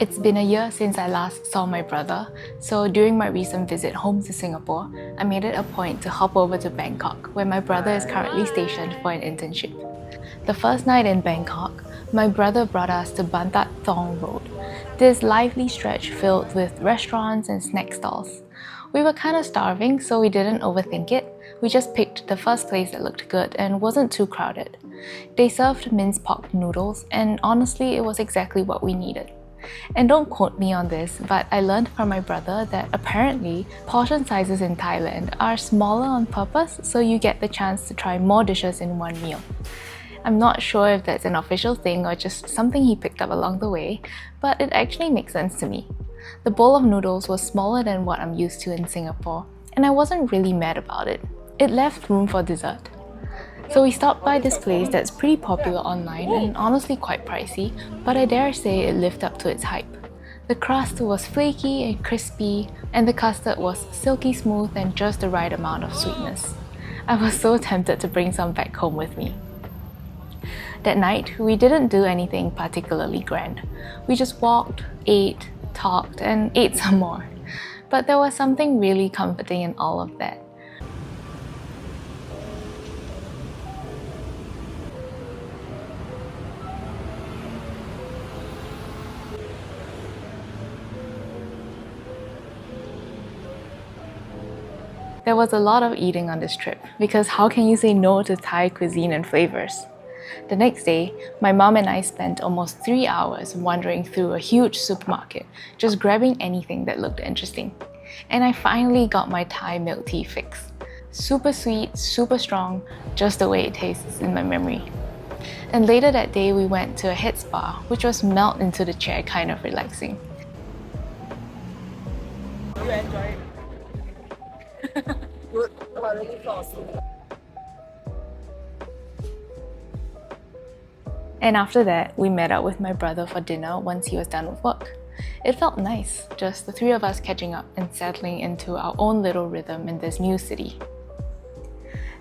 It's been a year since I last saw my brother, so during my recent visit home to Singapore, I made it a point to hop over to Bangkok, where my brother is currently stationed for an internship. The first night in Bangkok, my brother brought us to Banthat Thong Road, this lively stretch filled with restaurants and snack stalls. We were kind of starving, so we didn't overthink it. We just picked the first place that looked good and wasn't too crowded. They served minced pork noodles, and honestly, it was exactly what we needed. And don't quote me on this, but I learned from my brother that apparently portion sizes in Thailand are smaller on purpose so you get the chance to try more dishes in one meal. I'm not sure if that's an official thing or just something he picked up along the way, but it actually makes sense to me. The bowl of noodles was smaller than what I'm used to in Singapore, and I wasn't really mad about it. It left room for dessert. So we stopped by this place that's pretty popular online and honestly quite pricey, but I dare say it lived up to its hype. The crust was flaky and crispy, and the custard was silky smooth and just the right amount of sweetness. I was so tempted to bring some back home with me. That night, we didn't do anything particularly grand. We just walked, ate, talked, and ate some more. But there was something really comforting in all of that. There was a lot of eating on this trip, because how can you say no to Thai cuisine and flavors? The next day, my mom and I spent almost 3 hours wandering through a huge supermarket, just grabbing anything that looked interesting. And I finally got my Thai milk tea fix. Super sweet, super strong, just the way it tastes in my memory. And later that day, we went to a head spa, which was melt into the chair kind of relaxing. You enjoy it? Good. Already frozen. And after that, we met up with my brother for dinner once he was done with work. It felt nice, just the three of us catching up and settling into our own little rhythm in this new city.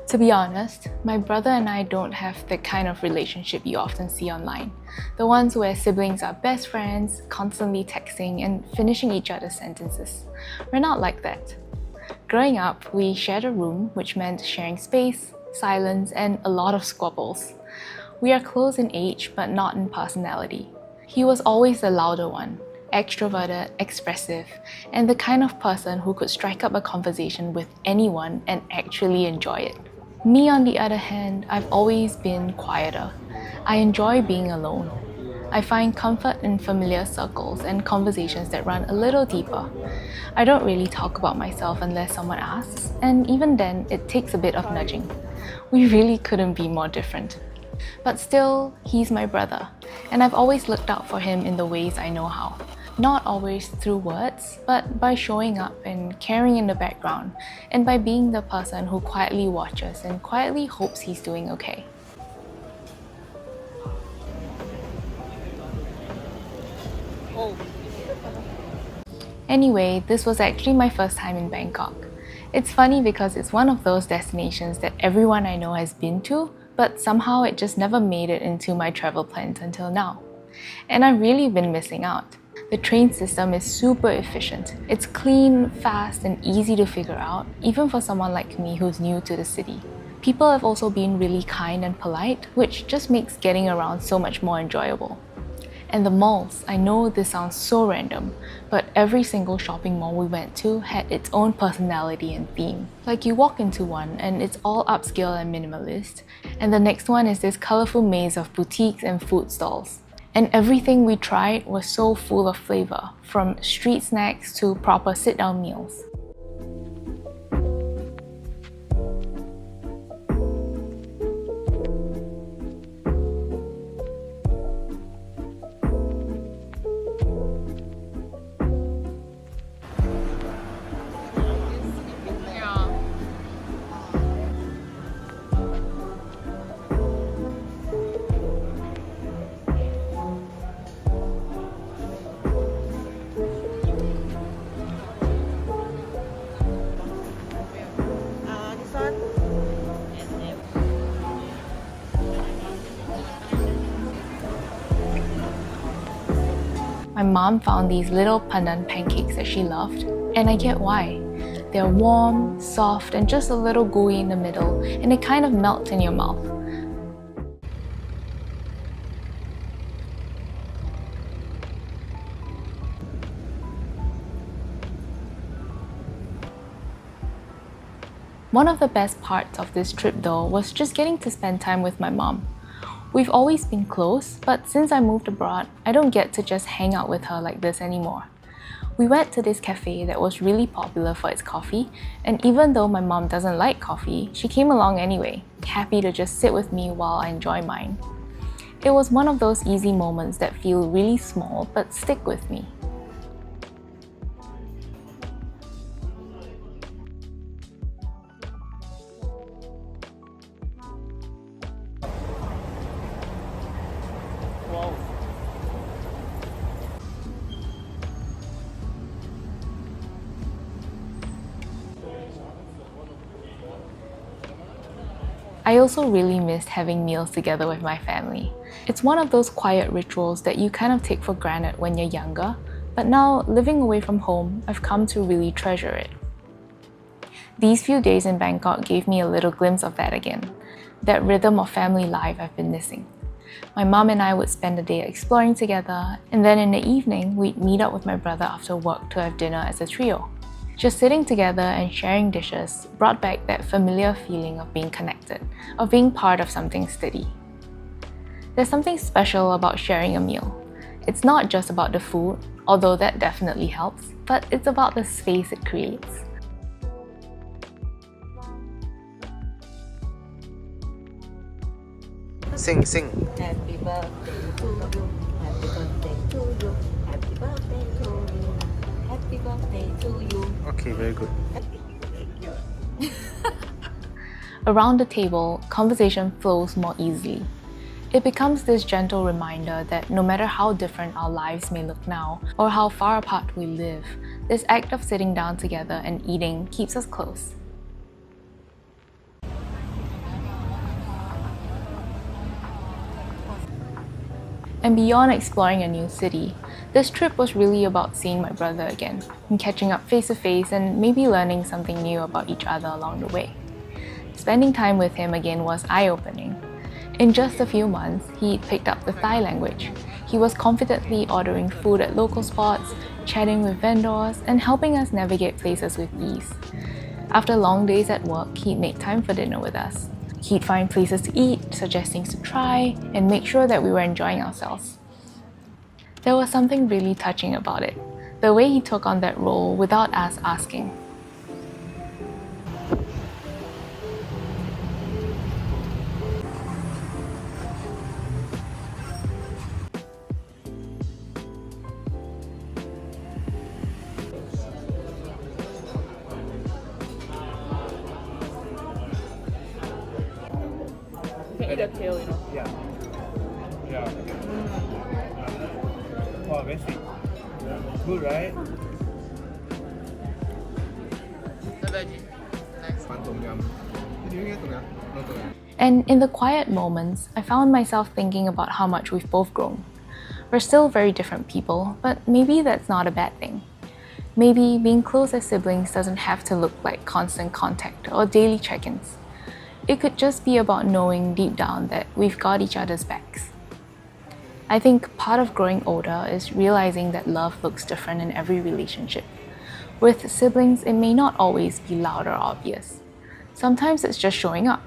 To be honest, my brother and I don't have the kind of relationship you often see online. The ones where siblings are best friends, constantly texting and finishing each other's sentences. We're not like that. Growing up, we shared a room, which meant sharing space, silence, and a lot of squabbles. We are close in age, but not in personality. He was always the louder one, extroverted, expressive, and the kind of person who could strike up a conversation with anyone and actually enjoy it. Me, on the other hand, I've always been quieter. I enjoy being alone. I find comfort in familiar circles and conversations that run a little deeper. I don't really talk about myself unless someone asks, and even then, it takes a bit of nudging. We really couldn't be more different. But still, he's my brother, and I've always looked out for him in the ways I know how. Not always through words, but by showing up and caring in the background, and by being the person who quietly watches and quietly hopes he's doing okay. Oh. Anyway, this was actually my first time in Bangkok. It's funny because it's one of those destinations that everyone I know has been to, but somehow it just never made it into my travel plans until now. And I've really been missing out. The train system is super efficient. It's clean, fast, and easy to figure out, even for someone like me who's new to the city. People have also been really kind and polite, which just makes getting around so much more enjoyable. And the malls, I know this sounds so random, but every single shopping mall we went to had its own personality and theme. Like you walk into one and it's all upscale and minimalist, and the next one is this colorful maze of boutiques and food stalls. And everything we tried was so full of flavor, from street snacks to proper sit-down meals. My mom found these little pandan pancakes that she loved, and I get why. They're warm, soft, and just a little gooey in the middle, and they kind of melt in your mouth. One of the best parts of this trip though was just getting to spend time with my mom. We've always been close, but since I moved abroad, I don't get to just hang out with her like this anymore. We went to this cafe that was really popular for its coffee, and even though my mom doesn't like coffee, she came along anyway, happy to just sit with me while I enjoy mine. It was one of those easy moments that feel really small but stick with me. Wow. I also really missed having meals together with my family. It's one of those quiet rituals that you kind of take for granted when you're younger, but now, living away from home, I've come to really treasure it. These few days in Bangkok gave me a little glimpse of that again, that rhythm of family life I've been missing. My mom and I would spend the day exploring together, and then in the evening, we'd meet up with my brother after work to have dinner as a trio. Just sitting together and sharing dishes brought back that familiar feeling of being connected, of being part of something steady. There's something special about sharing a meal. It's not just about the food, although that definitely helps, but it's about the space it creates. Sing. Happy birthday to you. Happy birthday to you. Happy birthday to you. Happy birthday to you. Okay, very good. Around the table, conversation flows more easily. It becomes this gentle reminder that no matter how different our lives may look now, or how far apart we live, this act of sitting down together and eating keeps us close. And beyond exploring a new city, this trip was really about seeing my brother again, and catching up face to face and maybe learning something new about each other along the way. Spending time with him again was eye-opening. In just a few months, he'd picked up the Thai language. He was confidently ordering food at local spots, chatting with vendors, and helping us navigate places with ease. After long days at work, he'd make time for dinner with us. He'd find places to eat, suggest things to try, and make sure that we were enjoying ourselves. There was something really touching about it, the way he took on that role without us asking. You can eat the tail, you know. Yeah. Wow, very sweet. Good, right? The veggie. Nice. One tom yum. Did you get tom yum? No tom yum. And in the quiet moments, I found myself thinking about how much we've both grown. We're still very different people, but maybe that's not a bad thing. Maybe being close as siblings doesn't have to look like constant contact or daily check-ins. It could just be about knowing deep down that we've got each other's backs. I think part of growing older is realizing that love looks different in every relationship. With siblings, it may not always be loud or obvious. Sometimes it's just showing up.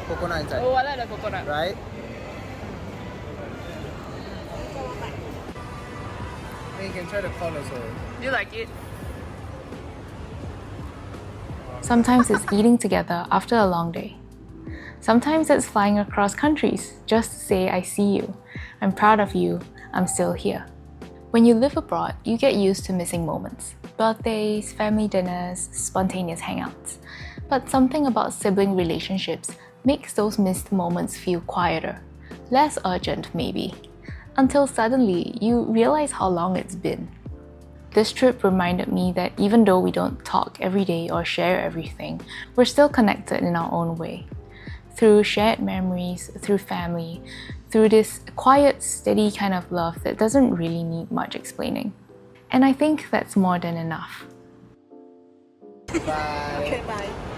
Coconut inside, Oh, I like the coconut. right? Then you can try the corn also. Do you like it? Sometimes it's eating together after a long day. Sometimes it's flying across countries just to say I see you, I'm proud of you, I'm still here. When you live abroad, you get used to missing moments. Birthdays, family dinners, spontaneous hangouts. But something about sibling relationships makes those missed moments feel quieter, less urgent maybe, until suddenly you realize how long it's been. This trip reminded me that even though we don't talk every day or share everything, we're still connected in our own way. through shared memories, through family, through this quiet, steady kind of love that doesn't really need much explaining. And I think that's more than enough. Bye. Okay, bye.